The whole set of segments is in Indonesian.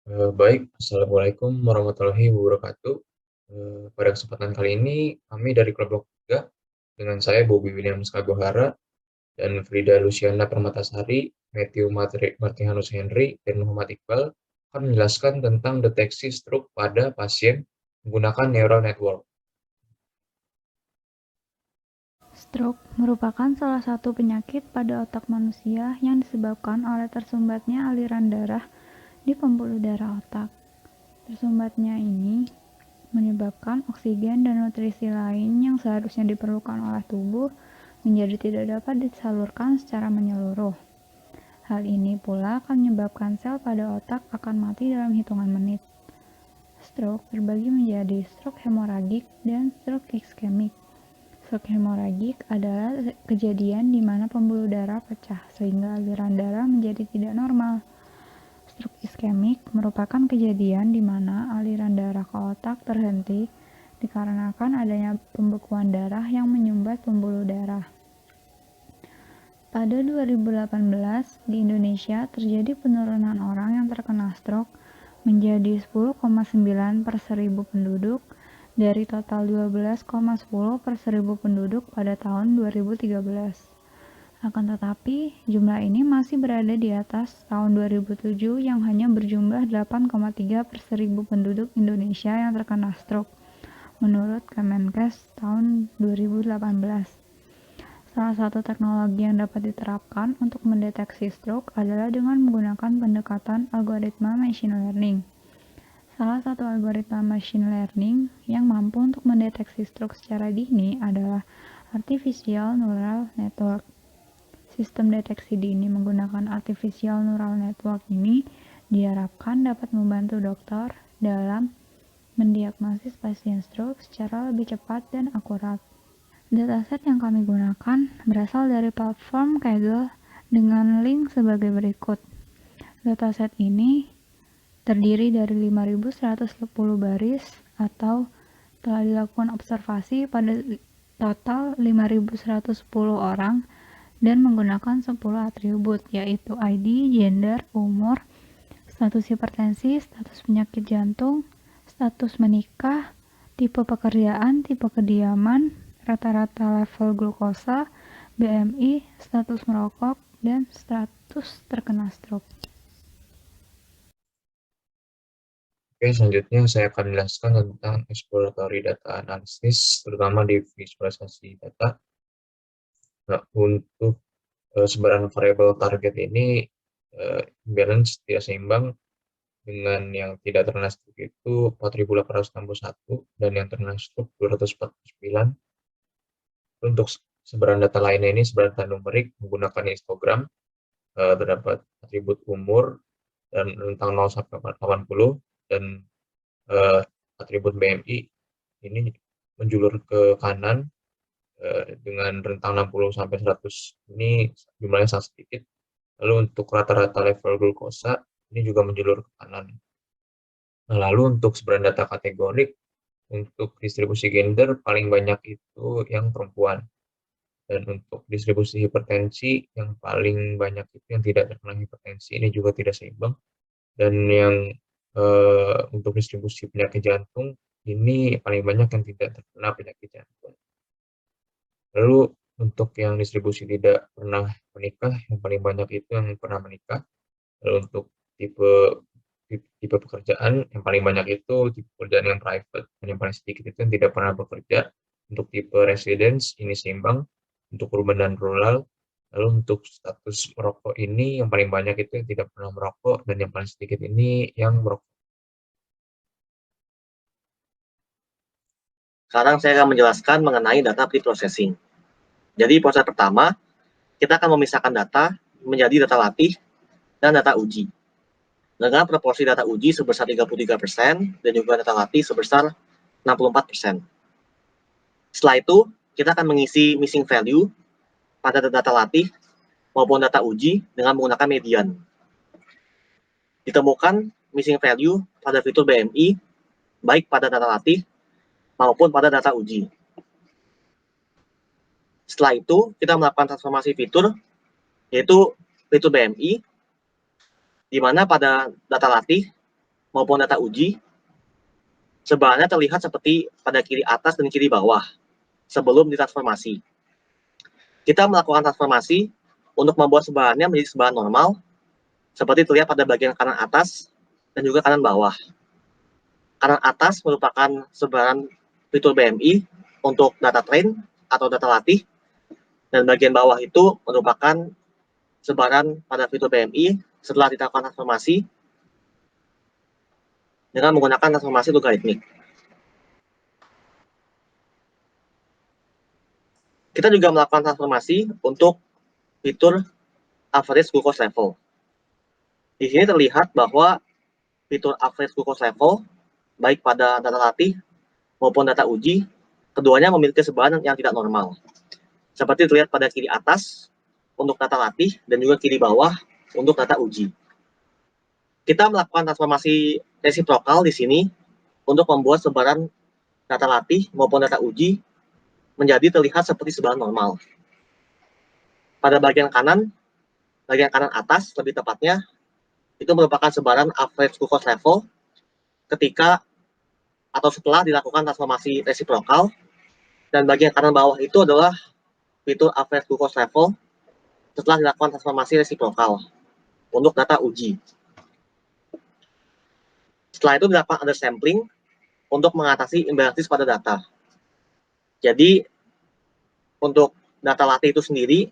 Baik, Assalamualaikum warahmatullahi wabarakatuh. Pada kesempatan kali ini, kami dari kelompok 3, dengan saya Bobi Williams Kagohara, dan Frida Luciana Permatasari, Matthew Martinus Henry, dan Muhammad Iqbal, akan menjelaskan tentang deteksi stroke pada pasien menggunakan neural network. Stroke merupakan salah satu penyakit pada otak manusia yang disebabkan oleh tersumbatnya aliran darah di pembuluh darah otak. Tersumbatnya ini menyebabkan oksigen dan nutrisi lain yang seharusnya diperlukan oleh tubuh menjadi tidak dapat disalurkan secara menyeluruh. Hal ini pula akan menyebabkan sel pada otak akan mati dalam hitungan menit. Stroke terbagi menjadi stroke hemoragik dan stroke iskemik. Stroke hemoragik adalah kejadian di mana pembuluh darah pecah sehingga aliran darah menjadi tidak normal. Stroke iskemik merupakan kejadian di mana aliran darah ke otak terhenti dikarenakan adanya pembekuan darah yang menyumbat pembuluh darah. Pada 2018, di Indonesia terjadi penurunan orang yang terkena stroke menjadi 10,9 per 1000 penduduk dari total 12,10 per 1000 penduduk pada tahun 2013. Akan tetapi, jumlah ini masih berada di atas tahun 2007 yang hanya berjumlah 8,3 per 1000 penduduk Indonesia yang terkena stroke, menurut Kemenkes tahun 2018. Salah satu teknologi yang dapat diterapkan untuk mendeteksi stroke adalah dengan menggunakan pendekatan algoritma machine learning. Salah satu algoritma machine learning yang mampu untuk mendeteksi stroke secara dini adalah artificial neural network. Sistem deteksi dini menggunakan artificial neural network ini diharapkan dapat membantu dokter dalam mendiagnosis pasien stroke secara lebih cepat dan akurat. Dataset yang kami gunakan berasal dari platform Kaggle dengan link sebagai berikut. Dataset ini terdiri dari 5.110 baris atau telah dilakukan observasi pada total 5.110 orang dan menggunakan 10 atribut yaitu ID, gender, umur, status hipertensi, status penyakit jantung, status menikah, tipe pekerjaan, tipe kediaman, rata-rata level glukosa, BMI, status merokok, dan status terkena stroke. Oke, selanjutnya saya akan menjelaskan tentang exploratory data analysis, terutama di visualisasi data. Nah, untuk sebaran variabel target ini balance tidak seimbang dengan yang tidak terkena stroke itu 4.861 dan yang terkena stroke 249. Untuk sebaran data lainnya ini sebaran data numerik menggunakan histogram, terdapat atribut umur dan rentang 0 sampai 80 dan atribut BMI ini menjulur ke kanan dengan rentang 60 sampai 100 ini jumlahnya sangat sedikit. Lalu untuk rata-rata level glukosa ini juga menjulur ke kanan. Nah, lalu untuk sebaran data kategorik, untuk distribusi gender paling banyak itu yang perempuan. Dan untuk distribusi hipertensi yang paling banyak itu yang tidak terkena hipertensi, ini juga tidak seimbang. Dan yang untuk distribusi penyakit jantung, ini paling banyak yang tidak terkena penyakit jantung. Lalu untuk yang distribusi tidak pernah menikah, yang paling banyak itu yang pernah menikah. Lalu untuk tipe tipe pekerjaan yang paling banyak itu tipe pekerjaan yang private, dan yang paling sedikit itu yang tidak pernah bekerja. Untuk tipe residence ini seimbang, untuk urban dan rural. Lalu untuk status merokok ini yang paling banyak itu yang tidak pernah merokok, dan yang paling sedikit ini yang merokok. Sekarang saya akan menjelaskan mengenai data pre-processing. Jadi proses pertama, kita akan memisahkan data menjadi data latih dan data uji. Dengan proporsi data uji sebesar 33% dan juga data latih sebesar 64%. Setelah itu, kita akan mengisi missing value pada data latih maupun data uji dengan menggunakan median. Ditemukan missing value pada fitur BMI, baik pada data latih maupun pada data uji. Setelah itu, kita melakukan transformasi fitur, yaitu fitur BMI, di mana pada data latih maupun data uji sebenarnya terlihat seperti pada kiri atas dan kiri bawah sebelum ditransformasi. Kita melakukan transformasi untuk membuat sebarannya menjadi sebaran normal, seperti terlihat pada bagian kanan atas dan juga kanan bawah. Kanan atas merupakan sebaran fitur BMI untuk data train atau data latih, dan bagian bawah itu merupakan sebaran pada fitur BMI setelah dilakukan transformasi dengan menggunakan transformasi logaritmik. Kita juga melakukan transformasi untuk fitur average glucose level. Di sini terlihat bahwa fitur average glucose level, baik pada data latih maupun data uji, keduanya memiliki sebaran yang tidak normal. Seperti terlihat pada kiri atas untuk data latih dan juga kiri bawah untuk data uji. Kita melakukan transformasi resiprokal di sini untuk membuat sebaran data latih maupun data uji menjadi terlihat seperti sebaran normal. Pada bagian kanan atas lebih tepatnya, itu merupakan sebaran average glucose level ketika atau setelah dilakukan transformasi resiprokal, dan bagian kanan bawah itu adalah fitur average glucose level setelah dilakukan transformasi resiprokal untuk data uji. Setelah itu dilakukan undersampling untuk mengatasi imbalansis pada data. Jadi untuk data latih itu sendiri,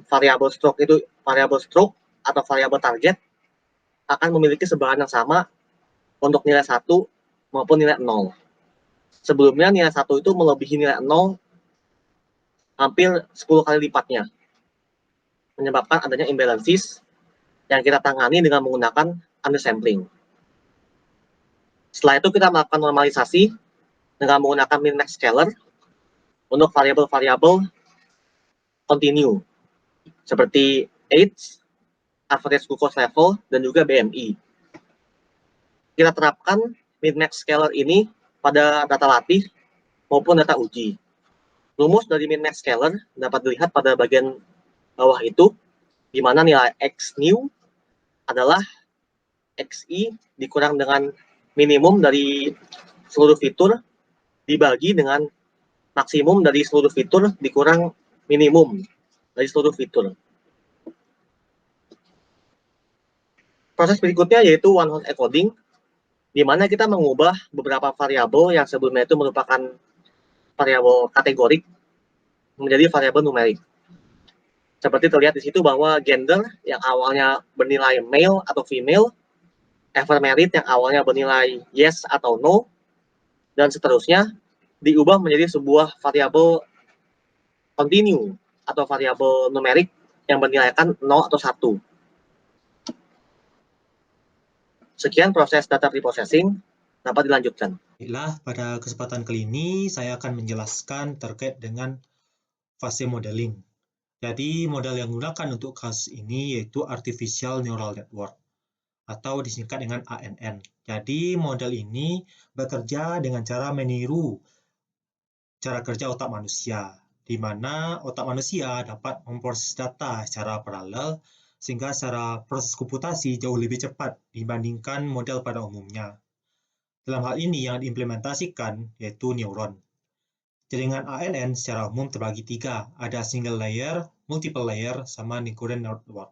variabel stroke atau variabel target akan memiliki sebaran yang sama untuk nilai 1 maupun nilai 0. Sebelumnya nilai 1 itu melebihi nilai 0 hampir 10 kali lipatnya, menyebabkan adanya imbalansis yang kita tangani dengan menggunakan undersampling. Setelah itu kita melakukan normalisasi dengan menggunakan min-max scaler untuk variabel-variabel continue seperti age, average glucose level, dan juga BMI. Kita terapkan min-max scaler ini pada data latih maupun data uji. Rumus dari min-max scaler dapat dilihat pada bagian bawah itu, di mana nilai X new adalah XI dikurang dengan minimum dari seluruh fitur dibagi dengan maksimum dari seluruh fitur dikurang minimum dari seluruh fitur. Proses berikutnya yaitu one hot encoding, di mana kita mengubah beberapa variabel yang sebelumnya itu merupakan variabel kategorik menjadi variabel numerik. Seperti terlihat di situ bahwa gender yang awalnya bernilai male atau female, ephemerit yang awalnya bernilai yes atau no, dan seterusnya diubah menjadi sebuah variabel continue atau variabel numerik yang bernilaikan 0 atau 1. Sekian proses data preprocessing, dapat dilanjutkan. Baiklah, pada kesempatan kali ini saya akan menjelaskan terkait dengan fase modeling. Jadi model yang digunakan untuk kasus ini yaitu Artificial Neural Network atau disingkat dengan ANN. Jadi model ini bekerja dengan cara meniru cara kerja otak manusia, di mana otak manusia dapat memproses data secara paralel sehingga secara proses komputasi jauh lebih cepat dibandingkan model pada umumnya. Dalam hal ini yang diimplementasikan yaitu neuron. Jaringan ANN secara umum terbagi 3, ada single layer, multiple layer, sama recurrent network.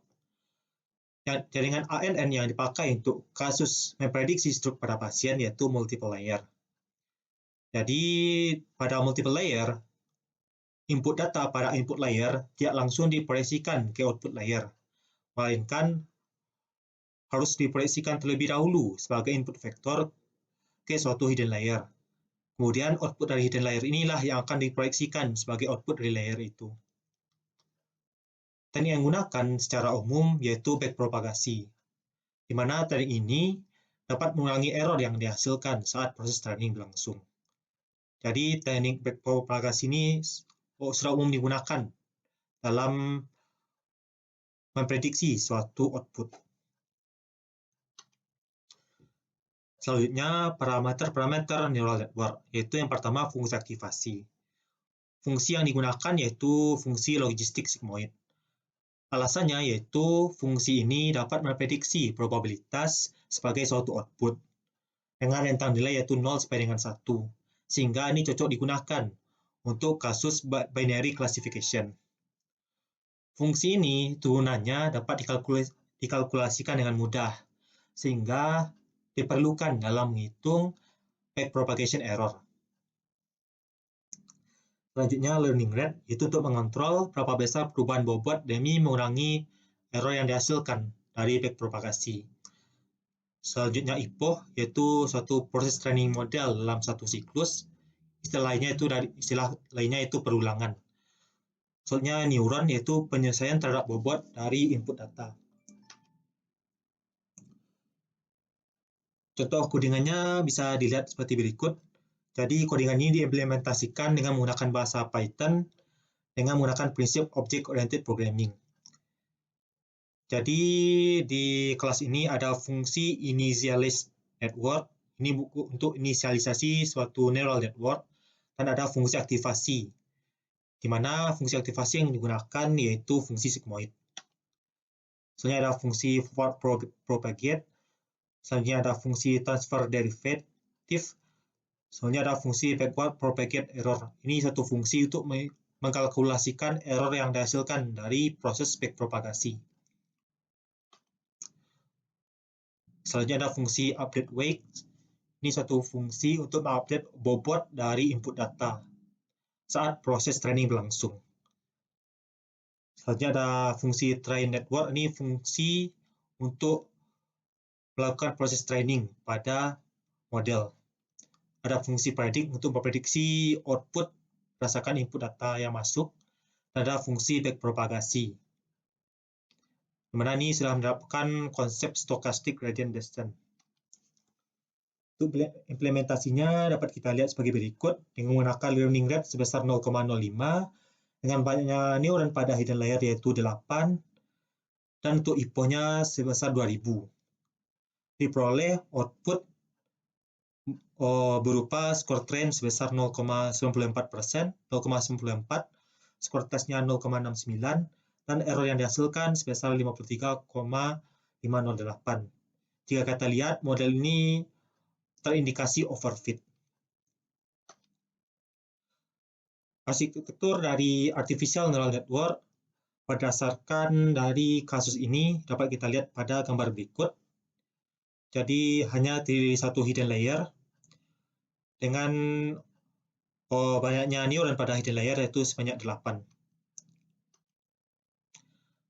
Jaringan ANN yang dipakai untuk kasus memprediksi stroke pada pasien yaitu multiple layer. Jadi pada multiple layer, input data pada input layer tidak langsung diproyeksikan ke output layer, melainkan harus diproyeksikan terlebih dahulu sebagai input vektor ke suatu hidden layer. Kemudian output dari hidden layer inilah yang akan diproyeksikan sebagai output dari layer itu. Teknik yang digunakan secara umum yaitu backpropagasi, di mana teknik ini dapat mengurangi error yang dihasilkan saat proses training berlangsung. Jadi teknik backpropagasi ini secara umum digunakan dalam memprediksi suatu output. Selanjutnya, parameter-parameter neural network, yaitu yang pertama fungsi aktivasi. Fungsi yang digunakan yaitu fungsi logistik sigmoid. Alasannya yaitu fungsi ini dapat memprediksi probabilitas sebagai suatu output dengan rentang nilai yaitu 0 sampai dengan 1, sehingga ini cocok digunakan untuk kasus binary classification. Fungsi ini turunannya dapat dikalkulasikan dengan mudah, sehingga diperlukan dalam menghitung backpropagation error. Selanjutnya, learning rate itu untuk mengontrol berapa besar perubahan bobot demi mengurangi error yang dihasilkan dari backpropagasi. Selanjutnya, IPOH yaitu suatu proses training model dalam satu siklus. Istilah lainnya itu perulangan. Maksudnya neuron yaitu penyelesaian terhadap bobot dari input data. Contoh codingannya bisa dilihat seperti berikut. Jadi codingan ini diimplementasikan dengan menggunakan bahasa Python dengan menggunakan prinsip Object-Oriented Programming. Jadi di kelas ini ada fungsi initialize network, ini untuk inisialisasi suatu neural network, dan ada fungsi aktivasi, di mana fungsi aktivasi yang digunakan yaitu fungsi sigmoid. Selanjutnya ada fungsi forward propagate, selanjutnya ada fungsi transfer derivative, selanjutnya ada fungsi backward propagate error. Ini satu fungsi untuk mengkalkulasikan error yang dihasilkan dari proses backpropagasi. Selanjutnya ada fungsi update weight. Ini suatu fungsi untuk mengupdate bobot dari input data saat proses training berlangsung. Selanjutnya ada fungsi train network. Ini fungsi untuk melakukan proses training pada model. Ada fungsi predict untuk memprediksi output berdasarkan input data yang masuk. Dan ada fungsi backpropagasi, di mana ini sudah menerapkan konsep stochastic gradient descent. Untuk implementasinya dapat kita lihat sebagai berikut, dengan menggunakan learning rate sebesar 0,05, dengan banyaknya neuron pada hidden layer yaitu 8, dan untuk IPOH-nya sebesar 2000. Diperoleh output berupa skor train sebesar 0,94%, 0,94, skor tesnya 0,69, dan error yang dihasilkan sebesar 53,508. Jika kita lihat, model ini terindikasi overfit. Arsitektur dari artificial neural network berdasarkan dari kasus ini dapat kita lihat pada gambar berikut. Jadi hanya terdiri satu hidden layer dengan banyaknya neuron pada hidden layer yaitu sebanyak 8.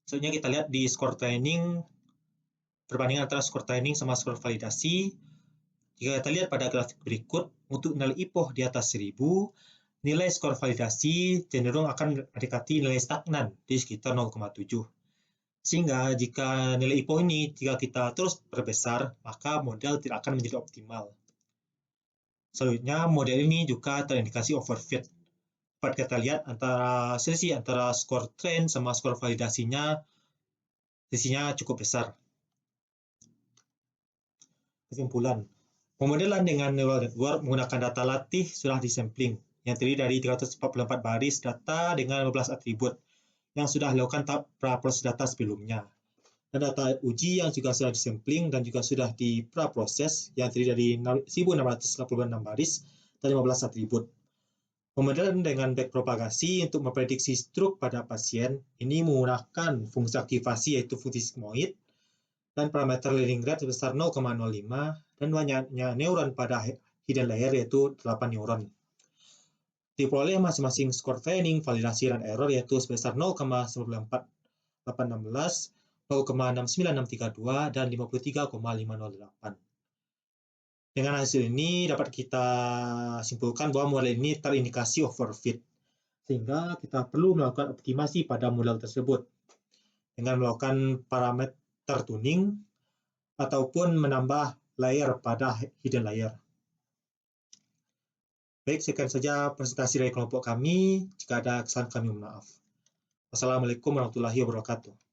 Selanjutnya kita lihat di skor training, perbandingan antara skor training sama skor validasi. Jika kita lihat pada grafik berikut, untuk nilai IPOH di atas 1000, nilai skor validasi cenderung akan mendekati nilai stagnan di sekitar 0,7. Sehingga jika nilai IPOH ini jika kita terus perbesar, maka model tidak akan menjadi optimal. Selanjutnya, model ini juga terindikasi overfit. Dapat kita lihat selisih antara skor train sama skor validasinya, selisihnya cukup besar. Kesimpulan, pemodelan dengan neural network menggunakan data latih sudah disampling, yang terdiri dari 344 baris data dengan 15 atribut yang sudah dilakukan pra-proses data sebelumnya. Dan data uji yang juga sudah disampling dan juga sudah dipraproses yang terdiri dari 1686 baris dan 15 atribut. Pemodelan dengan backpropagasi untuk memprediksi stroke pada pasien ini menggunakan fungsi aktivasi yaitu fungsi sigmoid dan parameter learning rate sebesar 0,05 dan banyaknya neuron pada hidden layer yaitu 8 neuron. Diperoleh masing-masing skor training, validasi, dan error yaitu sebesar 0,94816, 0,69632, dan 53,508. Dengan hasil ini dapat kita simpulkan bahwa model ini terindikasi overfit, sehingga kita perlu melakukan optimasi pada model tersebut dengan melakukan parameter tuning ataupun menambah layer pada hidden layer. Baik, sekian saja presentasi dari kelompok kami. Jika ada kesalahan kami mohon maaf. Wassalamualaikum warahmatullahi wabarakatuh.